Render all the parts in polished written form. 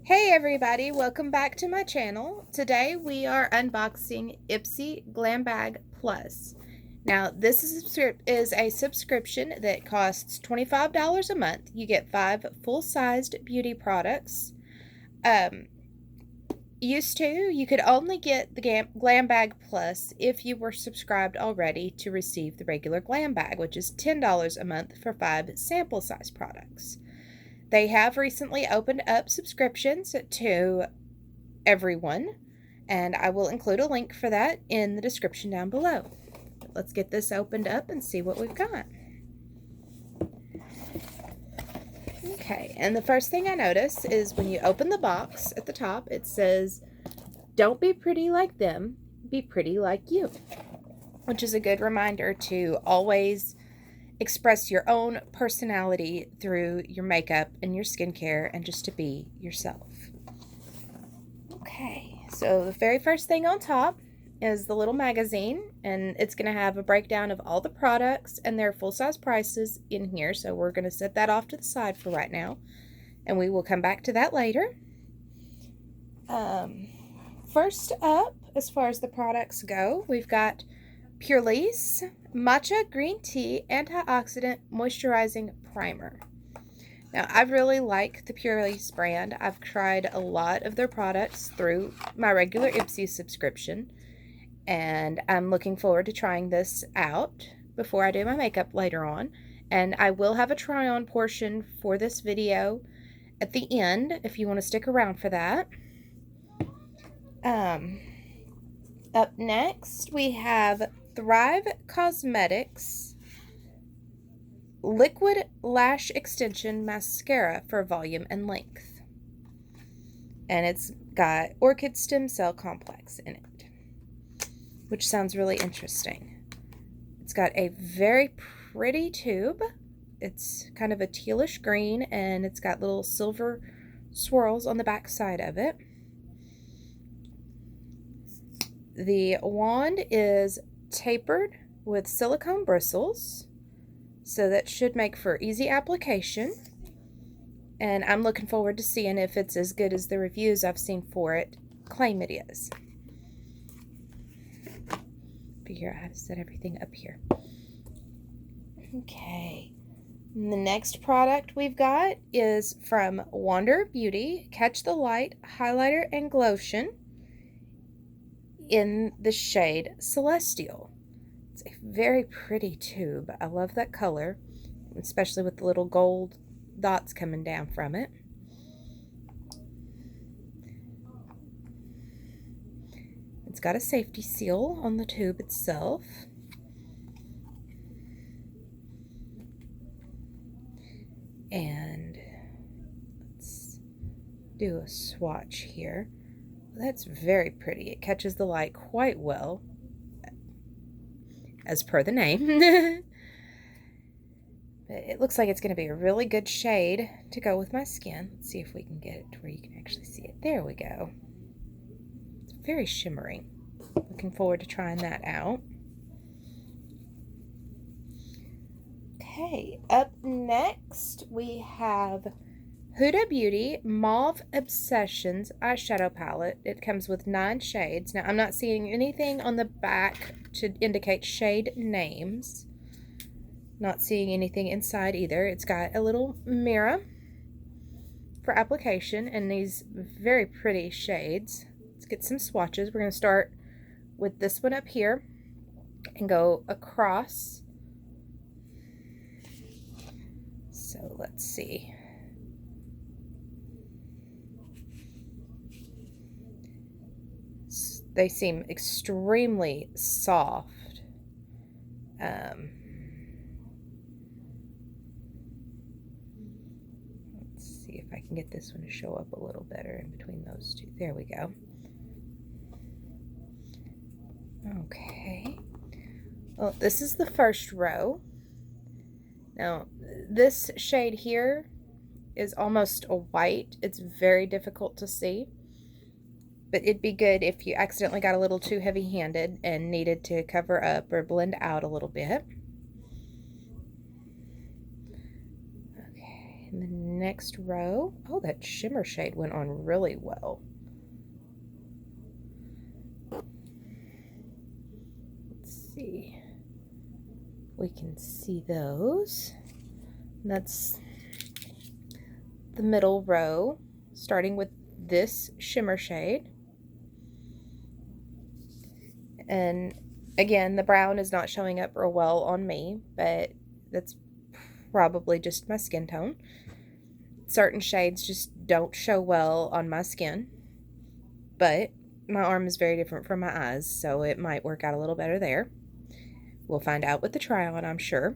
Hey everybody, welcome back to my channel. Today we are unboxing Ipsy Glam Bag Plus. Now this is a subscription that costs $25 a month. You get 5 full-sized beauty products. Used to, you could only get the Glam Bag Plus if you were subscribed already to receive the regular Glam Bag, which is $10 a month for 5 sample size products. They have recently opened up subscriptions to everyone, and I will include a link for that in the description down below. Let's get this opened up and see what we've got. Okay, and the first thing I notice is when you open the box at the top, it says, "Don't be pretty like them, be pretty like you," which is a good reminder to always express your own personality through your makeup and your skincare and just to be yourself. Okay, so the very first thing on top is the little magazine, and it's going to have a breakdown of all the products and their full-size prices in here, so we're going to set that off to the side for right now, and we will come back to that later. First up, as far as the products go, we've got Purely's Matcha Green Tea Antioxidant Moisturizing Primer. Now, I really like the Purely's brand. I've tried a lot of their products through my regular Ipsy subscription, and I'm looking forward to trying this out before I do my makeup later on. And I will have a try-on portion for this video at the end if you want to stick around for that. Up next, we have Thrive Cosmetics Liquid Lash Extension Mascara for volume and length. And it's got Orchid Stem Cell Complex in it, which sounds really interesting. It's got a very pretty tube. It's kind of a tealish green, and it's got little silver swirls on the back side of it. The wand is tapered with silicone bristles, so that should make for easy application, and I'm looking forward to seeing if it's as good as the reviews I've seen for it claim it is. Figure out how to set everything up here. Okay, and the next product we've got is from Huda Beauty Catch the Light Highlighter and Glotion in the shade Celestial. It's a very pretty tube. I love that color, especially with the little gold dots coming down from it. It's got a safety seal on the tube itself. And let's do a swatch here. That's very pretty. It catches the light quite well, as per the name. But it looks like it's going to be a really good shade to go with my skin. Let's see if we can get it to where you can actually see it. There we go. It's very shimmery. Looking forward to trying that out. Okay, up next we have Huda Beauty Mauve Obsessions Eyeshadow Palette. It comes with 9 shades. Now, I'm not seeing anything on the back to indicate shade names. Not seeing anything inside either. It's got a little mirror for application and these very pretty shades. Let's get some swatches. We're going to start with this one up here and go across. So let's see. They seem extremely soft. Let's see if I can get this one to show up a little better in between those two. There we go. Okay. Well, this is the first row. Now, this shade here is almost a white. It's very difficult to see. But it'd be good if you accidentally got a little too heavy-handed and needed to cover up or blend out a little bit. Okay, and the next row. Oh, that shimmer shade went on really well. Let's see. We can see those. That's the middle row, starting with this shimmer shade. And again, the brown is not showing up real well on me, but that's probably just my skin tone. Certain shades just don't show well on my skin, but my arm is very different from my eyes, so it might work out a little better there. We'll find out with the try on, I'm sure.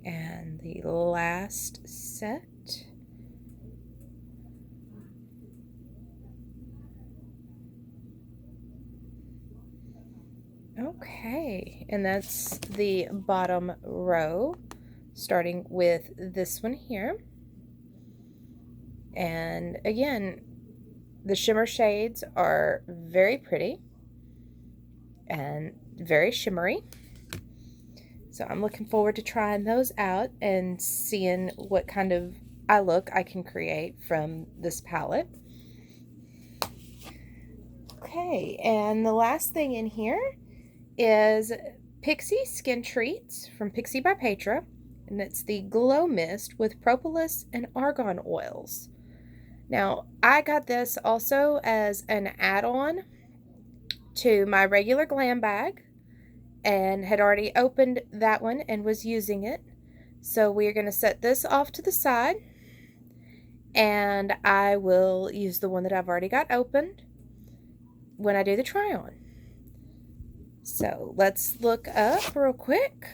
And the last set. Okay, and that's the bottom row, starting with this one here. And again, the shimmer shades are very pretty and very shimmery. So I'm looking forward to trying those out and seeing what kind of eye look I can create from this palette. Okay, and the last thing in here is Pixi Skin Treats from Pixi by Petra, and it's the Glow Mist with propolis and argan oils. Now, I got this also as an add-on to my regular glam bag and had already opened that one and was using it. So we're going to set this off to the side, and I will use the one that I've already got opened when I do the try on. So let's look up real quick.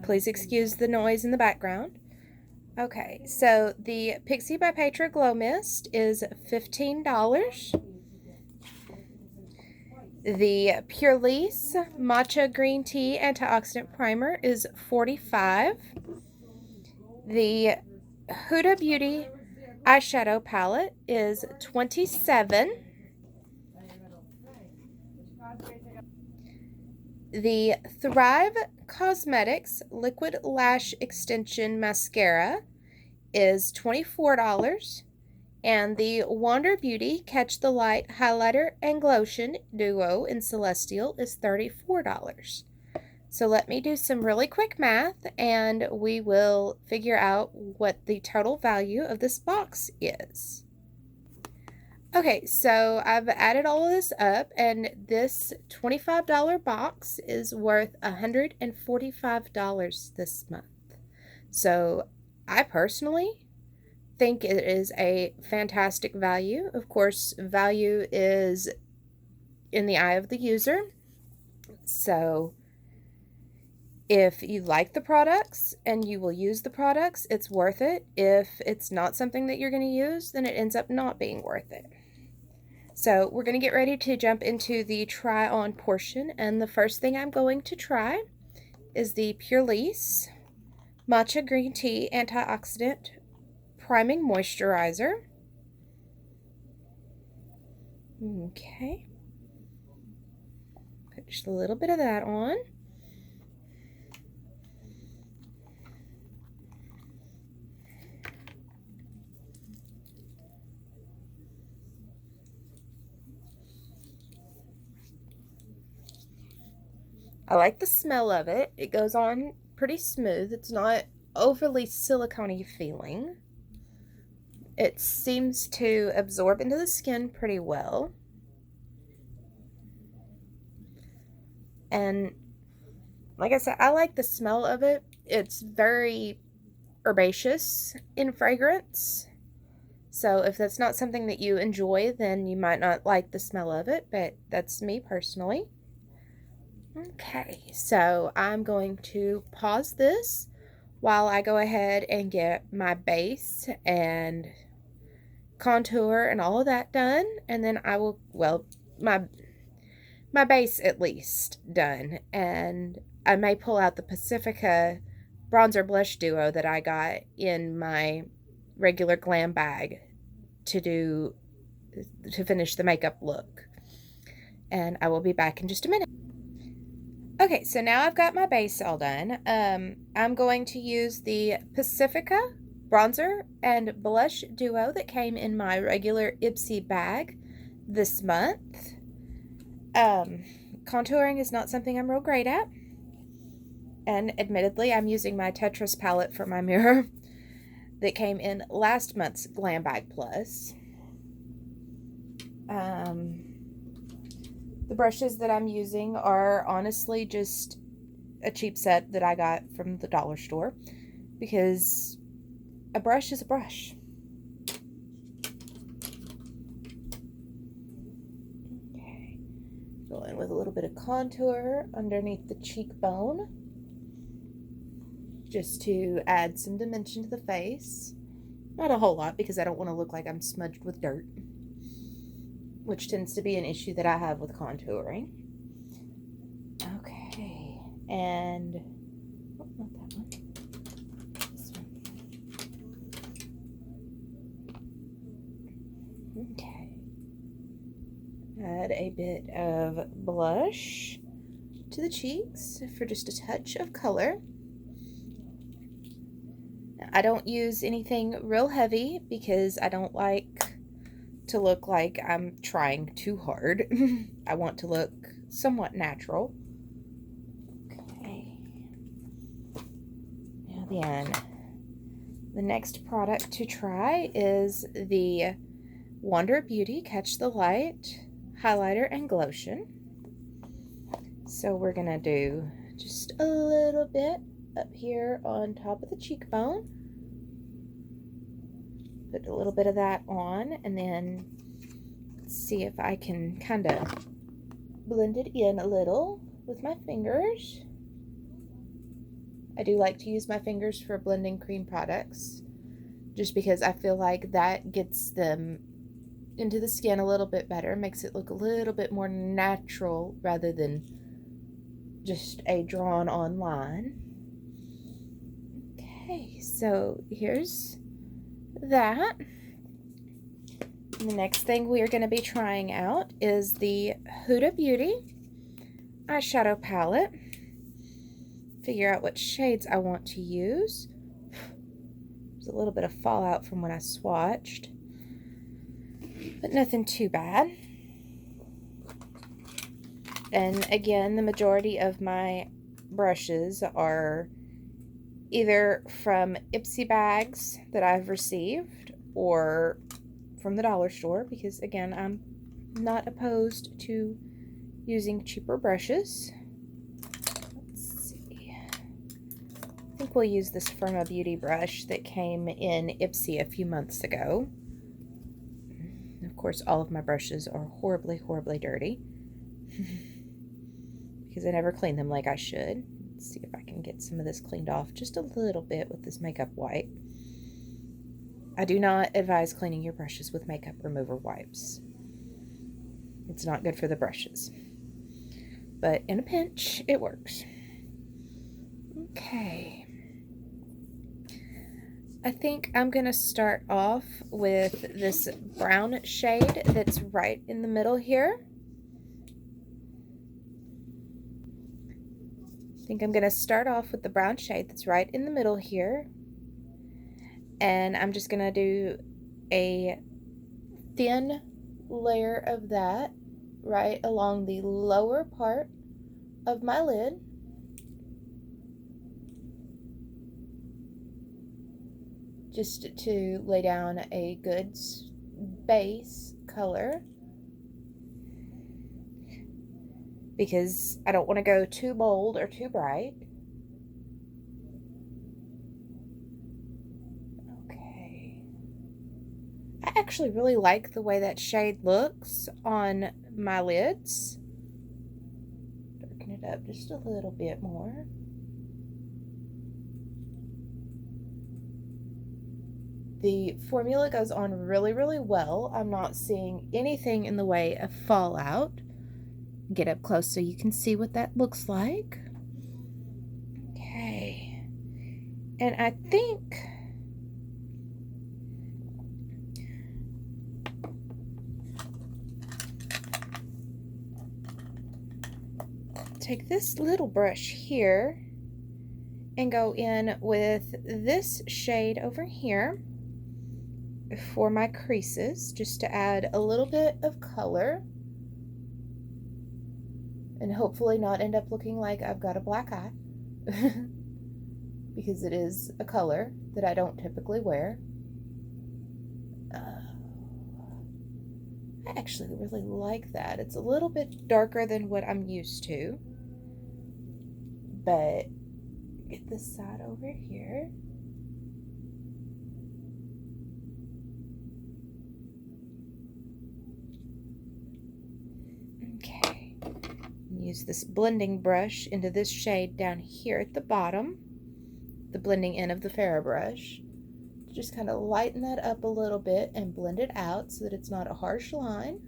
Please excuse the noise in the background. Okay, so the Pixi by Petra Glow Mist is $15. The Purlisse Matcha Green Tea Antioxidant Primer is $45. The Huda Beauty Eyeshadow Palette is $27. The Thrive Cosmetics Liquid Lash Extension Mascara is $24. And the Wander Beauty Catch the Light Highlighter and Glotion Duo in Celestial is $34. So let me do some really quick math and we will figure out what the total value of this box is. Okay, so I've added all of this up, and this $25 box is worth $145 this month. So I personally think it is a fantastic value. Of course, value is in the eye of the user. So if you like the products and you will use the products, it's worth it. If it's not something that you're going to use, then it ends up not being worth it. So we're going to get ready to jump into the try on portion, and the first thing I'm going to try is the Purlisse Matcha Green Tea Antioxidant Priming Moisturizer. Okay. Put just a little bit of that on. I like the smell of it. It goes on pretty smooth. It's not overly silicone-y feeling. It seems to absorb into the skin pretty well. And like I said, I like the smell of it. It's very herbaceous in fragrance. So if that's not something that you enjoy, then you might not like the smell of it, but that's me personally. Okay, so I'm going to pause this while I go ahead and get my base and contour and all of that done, and then I will, well, my base at least done, and I may pull out the Pacifica bronzer blush duo that I got in my regular glam bag to finish the makeup look, and I will be back in just a minute. Okay, so now I've got my base all done. I'm going to use the Pacifica bronzer and blush duo that came in my regular Ipsy bag this month. Contouring is not something I'm real great at. And admittedly, I'm using my Tetris palette for my mirror that came in last month's Glam Bag Plus. The brushes that I'm using are honestly just a cheap set that I got from the dollar store because a brush is a brush. Okay, go in with a little bit of contour underneath the cheekbone just to add some dimension to the face. Not a whole lot because I don't want to look like I'm smudged with dirt, which tends to be an issue that I have with contouring. Okay, and oh, not that one. This one. Okay. Add a bit of blush to the cheeks for just a touch of color. Now, I don't use anything real heavy because I don't like to look like I'm trying too hard. I want to look somewhat natural. Okay. Now then, the next product to try is the Huda Beauty Catch the Light highlighter and glotion. So we're gonna do just a little bit up here on top of the cheekbone. Put a little bit of that on, and then see if I can kind of blend it in a little with my fingers. I do like to use my fingers for blending cream products just because I feel like that gets them into the skin a little bit better, makes it look a little bit more natural rather than just a drawn on line. Okay, so here's that. And the next thing we are going to be trying out is the Huda Beauty eyeshadow palette. Figure out what shades I want to use. There's a little bit of fallout from when I swatched, but nothing too bad. And again, the majority of my brushes are either from Ipsy bags that I've received or from the dollar store because, again, I'm not opposed to using cheaper brushes. Let's see. I think we'll use this Huda Beauty brush that came in Ipsy a few months ago. Of course, all of my brushes are horribly, horribly dirty because I never clean them like I should. Let's see if I can get some of this cleaned off just a little bit with this makeup wipe. I do not advise cleaning your brushes with makeup remover wipes. It's not good for the brushes. But in a pinch, it works. Okay. I think I'm going to start off with this brown shade that's right in the middle here. I think I'm going to start off with the brown shade that's right in the middle here. And I'm just going to do a thin layer of that right along the lower part of my lid. Just to lay down a good base color. Because I don't want to go too bold or too bright. Okay. I actually really like the way that shade looks on my lids. Darken it up just a little bit more. The formula goes on really, really well. I'm not seeing anything in the way of fallout. Get up close so you can see what that looks like. Okay. And I think take this little brush here and go in with this shade over here for my creases, just to add a little bit of color and hopefully not end up looking like I've got a black eye because it is a color that I don't typically wear. I actually really like that. It's a little bit darker than what I'm used to, but get this side over here. Okay, use this blending brush into this shade down here at the bottom, the blending in of the Farrah brush. Just kind of lighten that up a little bit and blend it out so that it's not a harsh line.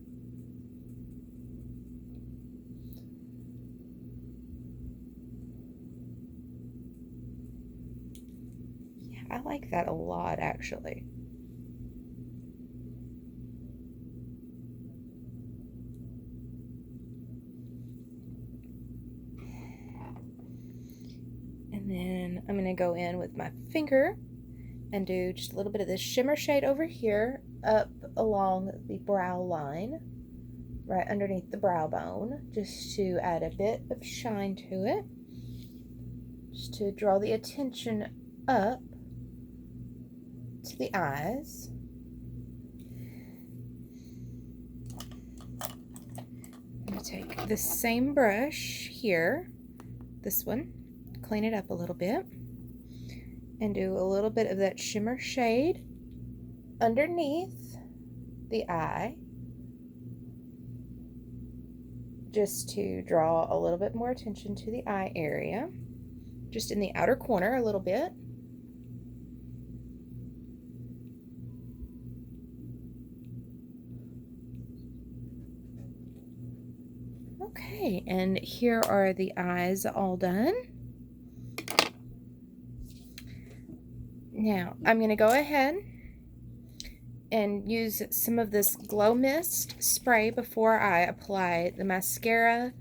Yeah, I like that a lot, actually. And then I'm going to go in with my finger and do just a little bit of this shimmer shade over here up along the brow line, right underneath the brow bone, just to add a bit of shine to it, just to draw the attention up to the eyes. I'm going to take this same brush here, this one, clean it up a little bit, and do a little bit of that shimmer shade underneath the eye, just to draw a little bit more attention to the eye area, just in the outer corner a little bit. Okay, and here are the eyes all done. Now, I'm going to go ahead and use some of this Glow Mist spray before I apply the mascara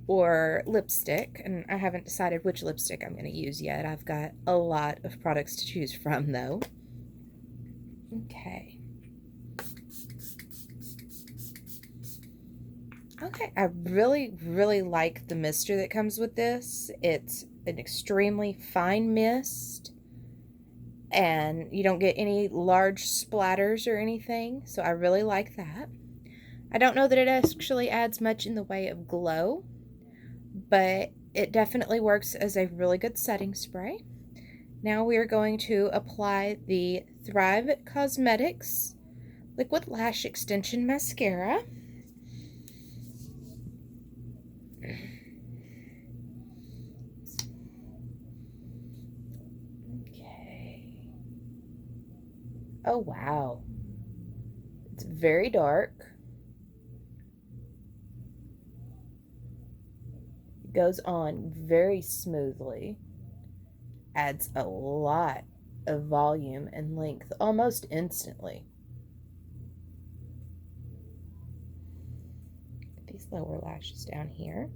or lipstick. And I haven't decided which lipstick I'm going to use yet. I've got a lot of products to choose from, though. Okay. Okay, I really, really like the mister that comes with this. It's an extremely fine mist, and you don't get any large splatters or anything, so I really like that. I don't know that it actually adds much in the way of glow, but it definitely works as a really good setting spray. Now we are going to apply the Thrive Cosmetics Liquid Lash Extension Mascara. Oh, wow. It's very dark. It goes on very smoothly. Adds a lot of volume and length almost instantly. Get these lower lashes down here.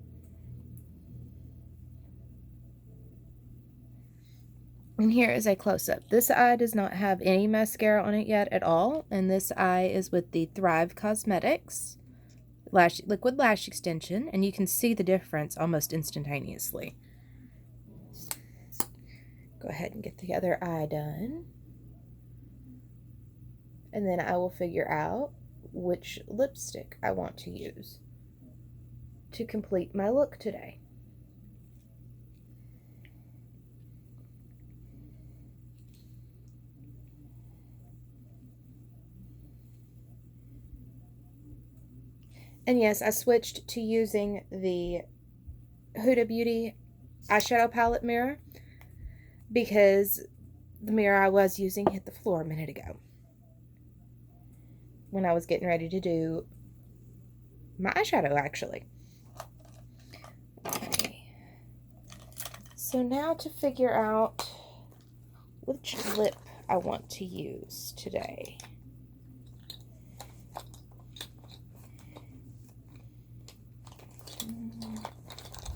And here is a close-up. This eye does not have any mascara on it yet at all, and this eye is with the Thrive Cosmetics Liquid Lash Extension, and you can see the difference almost instantaneously. Go ahead and get the other eye done. And then I will figure out which lipstick I want to use to complete my look today. And yes, I switched to using the Huda Beauty eyeshadow palette mirror because the mirror I was using hit the floor a minute ago when I was getting ready to do my eyeshadow, actually. Okay. So now to figure out which lip I want to use today.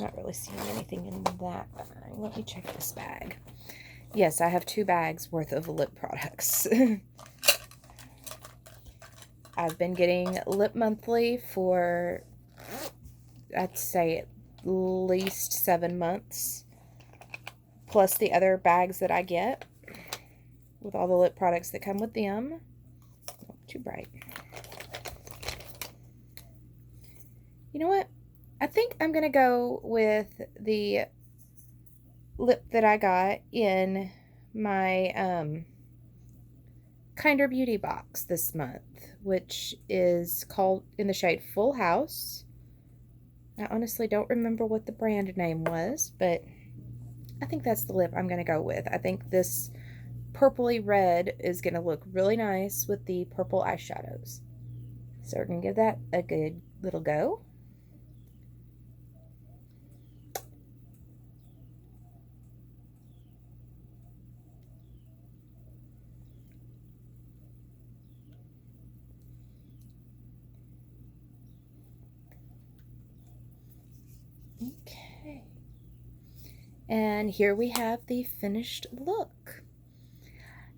Not really seeing anything in that bag. Let me check this bag. Yes, I have 2 bags worth of lip products. I've been getting Lip Monthly for, I'd say, at least 7 months. Plus the other bags that I get with all the lip products that come with them. Oh, too bright. You know what? I think I'm going to go with the lip that I got in my Kinder Beauty box this month, which is called in the shade Full House. I honestly don't remember what the brand name was, but I think that's the lip I'm going to go with. I think this purpley red is going to look really nice with the purple eyeshadows. So we're going to give that a good little go. Okay, and here we have the finished look,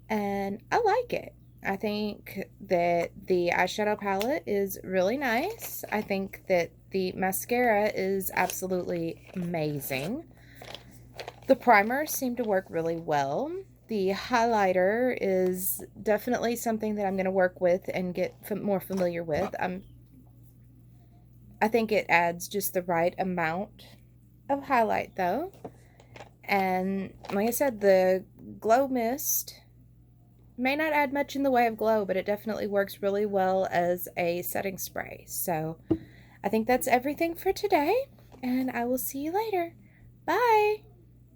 and I like it. I think that the eyeshadow palette is really nice. I think that the mascara is absolutely amazing. The primer seemed to work really well. The highlighter is definitely something that I'm going to work with and get more familiar with. I think it adds just the right amount of highlight though. And like I said, the glow mist may not add much in the way of glow, but it definitely works really well as a setting spray. So I think that's everything for today, and I will see you later. Bye!